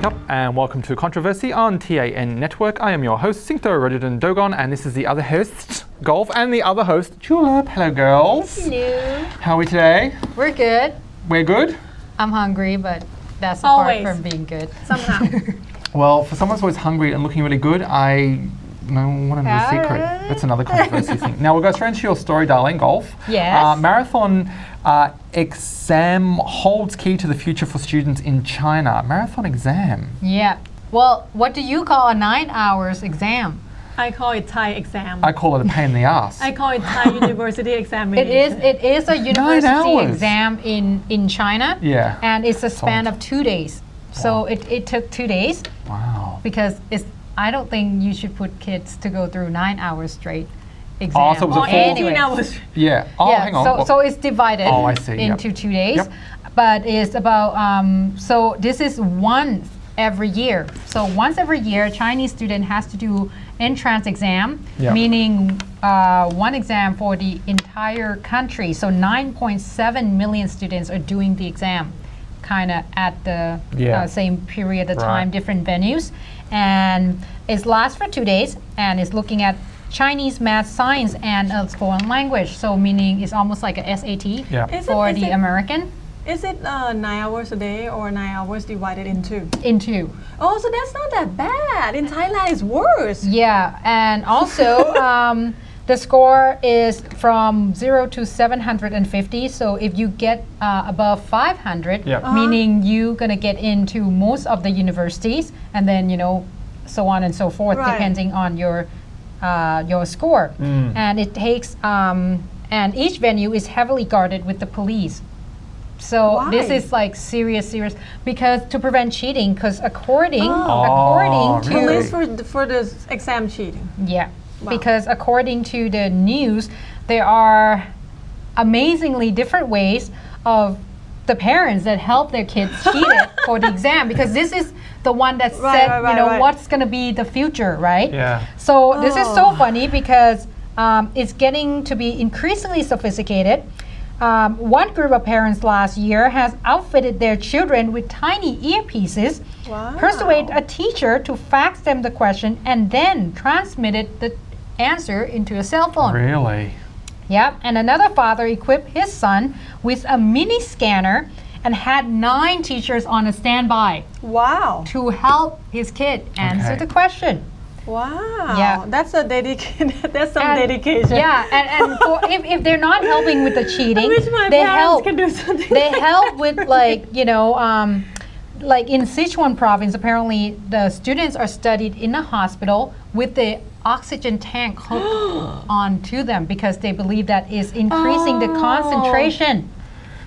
up and welcome to Kontroversy on TAN Network. I am your host, Singto Rodidan Dogon, and this is the other host, Golf, and the other host, Julep. Hello, girls. Hello. How are we today? We're good. We're good? I'm hungry, but that's apart Always. from being good. Somehow. Well, for someone who's always hungry and looking really good, I want to know the secret. That's another controversy thing. Now, we'll go straight into your story, darling, Golf. Yes. Marathon exam holds key to the future for students in China. Marathon exam. Yeah. Well, what do you call a 9 hours exam? I call it Thai exam. I call it a pain in the ass. I call it Thai university examination. It is a university hours. exam in China. Yeah. And it's a span of 2 days. So it took 2 days Wow. because I don't think you should put kids to go through 9 hours straight exam. Oh, so it was a Or full- 18 hours. Yeah. Oh, yeah, hang on. so it's divided Oh, I see, yep. into 2 days. Yep. But it's about, so this is once every year. So once every year, a Chinese student has to do entrance exam, Yep. meaning one exam for the entire country. So 9.7 million students are doing the exam kind of at the Yeah. same period of Right. time, different venues. And it lasts for 2 days and it's looking at Chinese, math, science, and a foreign language. So meaning it's almost like a SAT Yeah. for the American Is it 9 hours a day or 9 hours divided in two? into. Oh, so that's not that bad. In Thailand, it's worse. Yeah, and also the score is from 0 to 750. So if you get above 500, Yeah. meaning you're gonna get into most of the universities, and then so on and so forth, Right. depending on your score. And it takes and each venue is heavily guarded with the police. So this Why? is like serious because to prevent cheating. Because according Oh, to really? Police for the exam cheating. yeah, Wow. because according to the news, there are amazingly different ways of the parents that help their kids cheat it for the exam, because this is the one that said, right. what's going to be the future, right? Yeah. So this is so Oh. funny because it's getting to be increasingly sophisticated. One group of parents last year has outfitted their children with tiny earpieces, Wow. persuade a teacher to fax them the question, and then transmitted the answer into a cell phone. Really? Yep, and another father equipped his son with a mini scanner and had 9 teachers on a standby Wow. to help his kid answer Okay. the question. Wow. Yeah. That's a dedication. That's some And- dedication. Yeah, and for, if they're not helping with the cheating, I wish my they parents help. could do something. They help with like in Sichuan province, apparently the students are studied in a hospital with the oxygen tank hooked onto them because they believe that is increasing the concentration.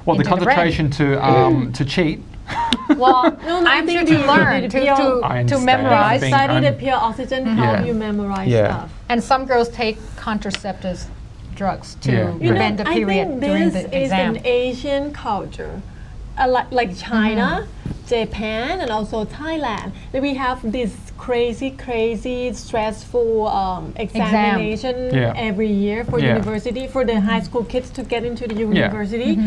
Well, the Into the brain. concentration to cheat. Well, No, I'm I sure think to the- learn, the to, pure- I to, to understand. memorize. Being Study the un- pure oxygen help Yeah. you memorize Yeah. stuff. And some girls take contraceptive drugs to Yeah. prevent the period I think during this the is exam. an Asian culture, like China, Japan, and also Thailand. That we have this crazy, stressful examination Yeah. every year for Yeah. university, for the high school kids to get into the university.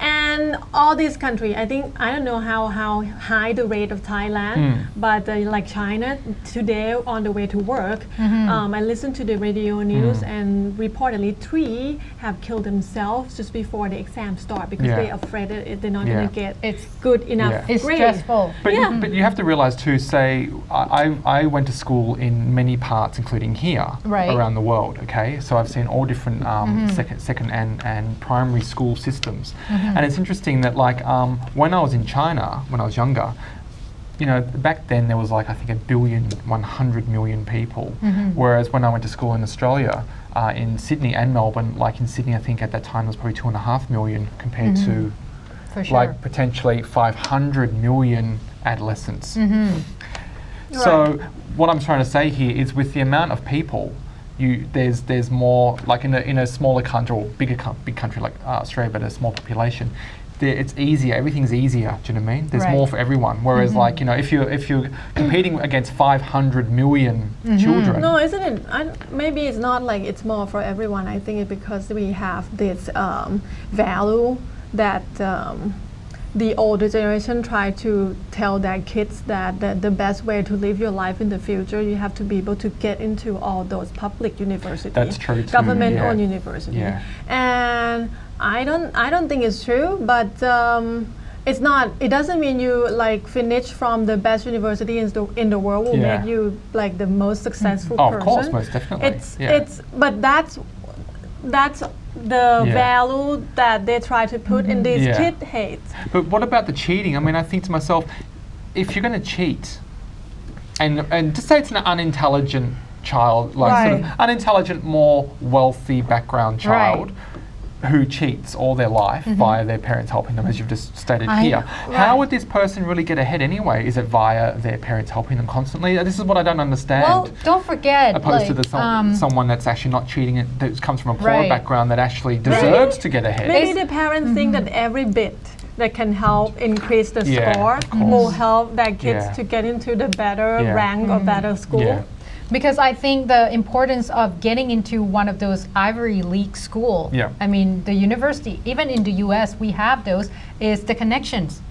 And all these countries, I don't know how high the rate of Thailand, but like China, today on the way to work, I listened to the radio news and reportedly 3 have killed themselves just before the exam start because Yeah. they're afraid that they're not Yeah. going to get It's- good enough Yeah. It's grade. stressful. But, Yeah. but you have to realize too, say, I went to school in many parts, including here, Right. around the world, okay? So I've seen all different second and primary school systems. And it's interesting that like when I was in China, when I was younger, back then there was like, I think 100 million people. Whereas when I went to school in Australia, in Sydney and Melbourne, like in Sydney, I think at that time there was probably 2.5 million compared to For sure. like potentially 500 million adolescents. So what I'm trying to say here is with the amount of people, there's more like in a smaller country or big country like Australia, but a small population. It's easier. Everything's easier. Do you know what I mean? There's Right. more for everyone. Whereas, like if you're competing against 500 million children, No, isn't it? Maybe it's not like it's more for everyone. I think it's because we have this value that the older generation try to tell their kids that the best way to live your life in the future, you have to be able to get into all those public universities. That's true too. Government-owned university. Yeah. And I don't think it's true, but it's not. It doesn't mean you like finish from the best university in the world will make you like the most successful person. Of course, most definitely. But that's the value that they try to put in these kid hates. But what about the cheating? I mean, I think to myself, if you're going to cheat, and just say it's an unintelligent child, like sort of unintelligent, more wealthy background child. Who cheats all their life via their parents helping them, as you've just stated here. How would this person really get ahead anyway? Is it via their parents helping them constantly? This is what I don't understand. Well, don't forget, opposed to someone that's actually not cheating, that comes from a poor background that actually deserves to get ahead. Maybe the parents think that every bit that can help increase the score will help their kids to get into the better rank or better school. Because I think the importance of getting into one of those Ivy League school, I mean, the university, even in the US, we have those, is the connections.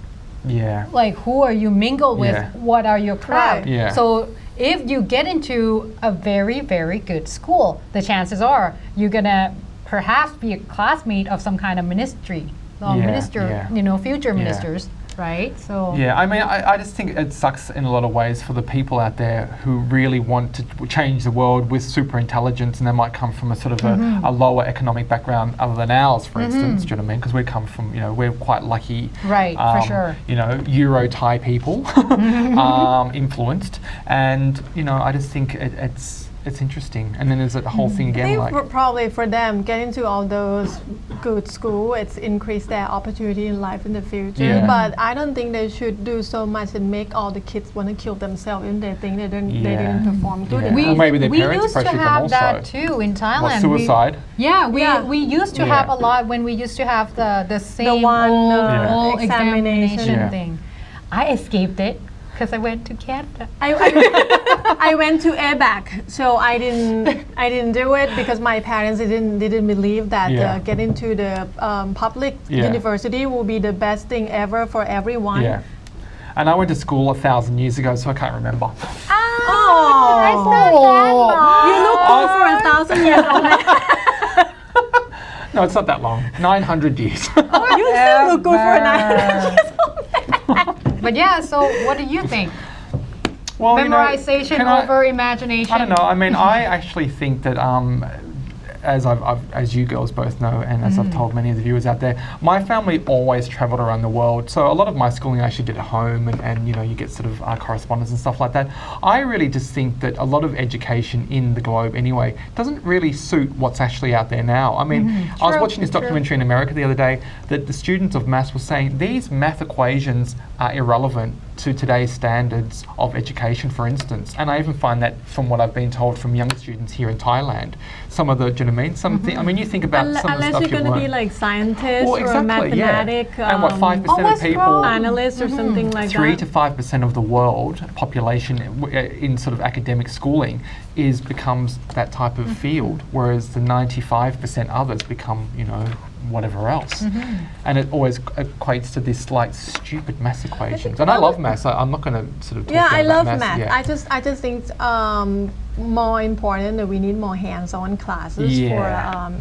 Like, who are you mingled with? What are your crowd? So if you get into a very, very good school, the chances are you're going to perhaps be a classmate of some kind of ministry, minister, you know, future ministers. Right, so I mean, I just think it sucks in a lot of ways for the people out there who really want to change the world with super intelligence, and they might come from a sort of a lower economic background other than ours, for instance. Do you know what I mean? Because we come from, you know, we're quite lucky, for sure. You know, Euro Thai people, influenced, and you know, I just think it's interesting. And then there's that whole thing again, I think probably for them, getting to all those good school, it's increased their opportunity in life in the future. But I don't think they should do so much and make all the kids want to kill themselves if they think they didn't perform good enough. Or maybe their parents pressured them also. We used to have that too in Thailand. Suicide? We used to have a lot when we used to have the same old examination thing. I escaped it. Because I went to Canada. I went to ABAC, so I didn't do it because my parents didn't believe that getting into the public university will be the best thing ever for everyone. And I went to school 1,000 years ago, so I can't remember. It's not that long. You look old for 1,000 years old. No, it's not that long. 900 years. You still look good for 900 years old. But so what do you think? Well, memorization over imagination? I don't know. I mean, I actually think that as you girls both know, and as I've told many of the viewers out there, my family always travelled around the world. So a lot of my schooling I actually did at home, and you know, you get sort of correspondence and stuff like that. I really just think that a lot of education in the globe anyway doesn't really suit what's actually out there now. I mean, I was watching this documentary in America the other day that the students of maths were saying these math equations are irrelevant to today's standards of education, for instance. And I even find that from what I've been told from young students here in Thailand, some of the, do you know what I mean? Something, I mean, you think about some of the stuff unless you're going to be like scientist or mathematic, and what 5% of people, analyst or something like 3 to 5% of the world population in sort of academic schooling becomes that type of field, whereas the 95% others become, you know, whatever else. And it always equates to this like stupid maths equations. And I love maths. I'm not going to sort of talk about I love maths. math. I just think more important that we need more hands-on classes for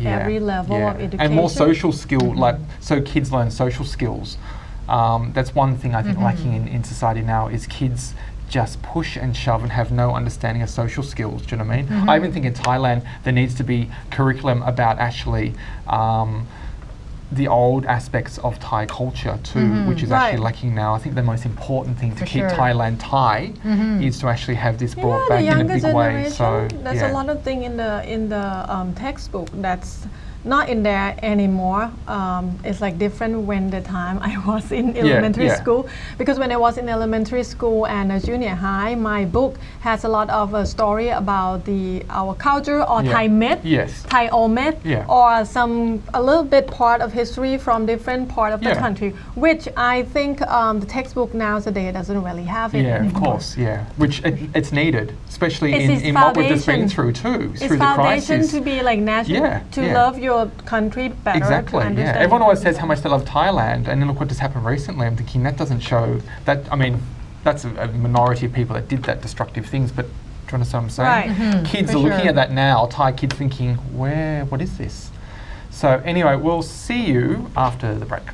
every level of education. And more social skill, like so kids learn social skills. That's one thing I think lacking in society now is kids just push and shove and have no understanding of social skills. Do you know what I mean? I even think in Thailand there needs to be curriculum about actually the old aspects of Thai culture too, which is actually lacking now. I think the most important thing to keep Thailand Thai is to actually have this brought back in a big way. So there's a lot of things in the textbook that's not in there anymore. It's like different when the time I was in elementary school, because when I was in elementary school and junior high, my book has a lot of story about our culture or Thai myth, Thai old myth, or a little bit part of history from different part of the country, which I think the textbook nowadays doesn't really have it anymore. Of course, which it's needed, especially in what we've just been through too, through the crisis. It's foundation to be like national, to love your your country better. Exactly. To Yeah. understand Everyone your always says culture. how much they love Thailand, and then look what just happened recently. I'm thinking that doesn't show that. I mean, that's a minority of people that did that destructive things, but. Do you understand what I'm saying? Right. Kids For are looking sure. at that now, Thai kids thinking, what is this? So anyway, we'll see you after the break.